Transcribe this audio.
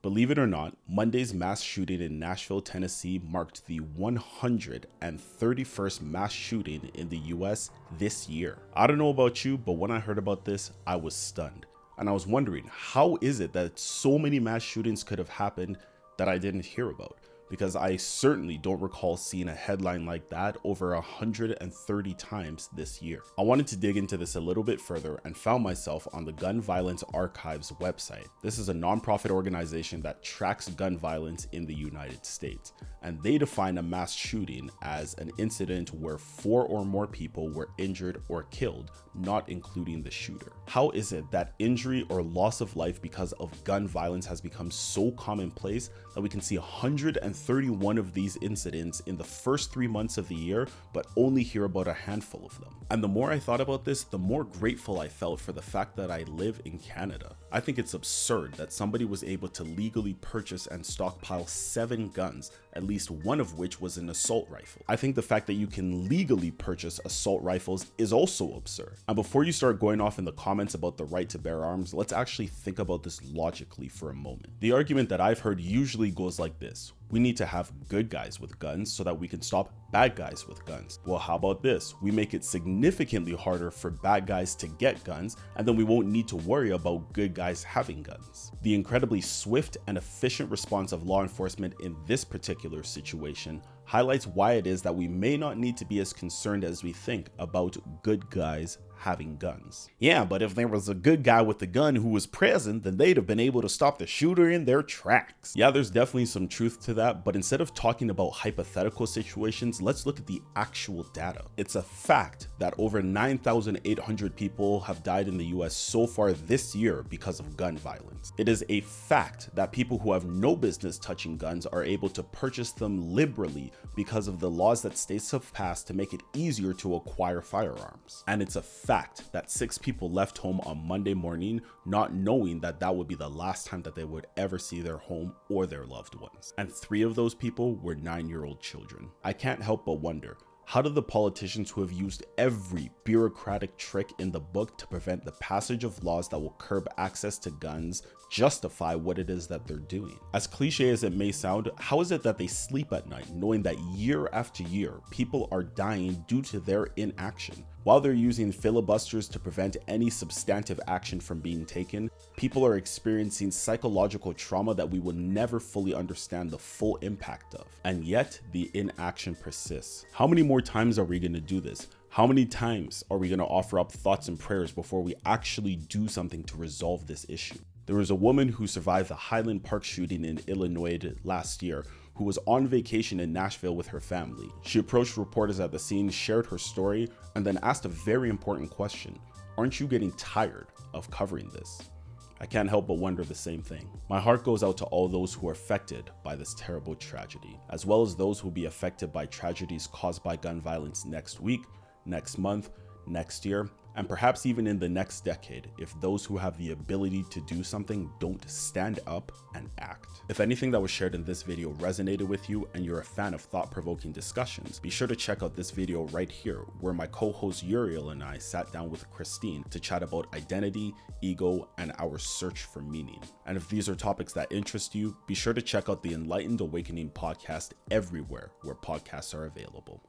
Believe it or not, Monday's mass shooting in Nashville, Tennessee marked the 131st mass shooting in the US this year. I don't know about you, but when I heard about this, I was stunned. And I was wondering, how is it that so many mass shootings could have happened that I didn't hear about? Because I certainly don't recall seeing a headline like that over 130 times this year. I wanted to dig into this a little bit further and found myself on the Gun Violence Archives website. This is a nonprofit organization that tracks gun violence in the United States, and they define a mass shooting as an incident where 4 or more people were injured or killed, not including the shooter. How is it that injury or loss of life because of gun violence has become so commonplace that we can see 131 of these incidents in the first 3 months of the year, but only hear about a handful of them? And the more I thought about this, the more grateful I felt for the fact that I live in Canada. I think it's absurd that somebody was able to legally purchase and stockpile 7 guns, at least one of which was an assault rifle. I think the fact that you can legally purchase assault rifles is also absurd. And before you start going off in the comments about the right to bear arms, let's actually think about this logically for a moment. The argument that I've heard usually goes like this: we need to have good guys with guns so that we can stop bad guys with guns. Well, how about this? We make it significantly harder for bad guys to get guns, and then we won't need to worry about good guys having guns. The incredibly swift and efficient response of law enforcement in this particular situation highlights why it is that we may not need to be as concerned as we think about good guys having guns. Yeah, but if there was a good guy with a gun who was present, then they'd have been able to stop the shooter in their tracks. Yeah, there's definitely some truth to that, but instead of talking about hypothetical situations, let's look at the actual data. It's a fact that over 9,800 people have died in the US so far this year because of gun violence. It is a fact that people who have no business touching guns are able to purchase them liberally because of the laws that states have passed to make it easier to acquire firearms. And it's a fact that 6 people left home on Monday morning not knowing that that would be the last time that they would ever see their home or their loved ones. And 3 of those people were 9-year-old children. I can't help but wonder, how do the politicians who have used every bureaucratic trick in the book to prevent the passage of laws that will curb access to guns justify what it is that they're doing? As cliche as it may sound, how is it that they sleep at night knowing that year after year people are dying due to their inaction? While they're using filibusters to prevent any substantive action from being taken, people are experiencing psychological trauma that we will never fully understand the full impact of. And yet, the inaction persists. How many more times are we going to do this? How many times are we going to offer up thoughts and prayers before we actually do something to resolve this issue? There was a woman who survived the Highland Park shooting in Illinois last year who was on vacation in Nashville with her family. She approached reporters at the scene, shared her story, and then asked a very important question: aren't you getting tired of covering this? I can't help but wonder the same thing. My heart goes out to all those who are affected by this terrible tragedy, as well as those who will be affected by tragedies caused by gun violence next week, next month, next year, and perhaps even in the next decade if those who have the ability to do something don't stand up and act. If anything that was shared in this video resonated with you and you're a fan of thought-provoking discussions, be sure to check out this video right here where my co-host Uriel and I sat down with Christine to chat about identity, ego, and our search for meaning. And if these are topics that interest you, be sure to check out the Enlightened Awakening podcast everywhere where podcasts are available.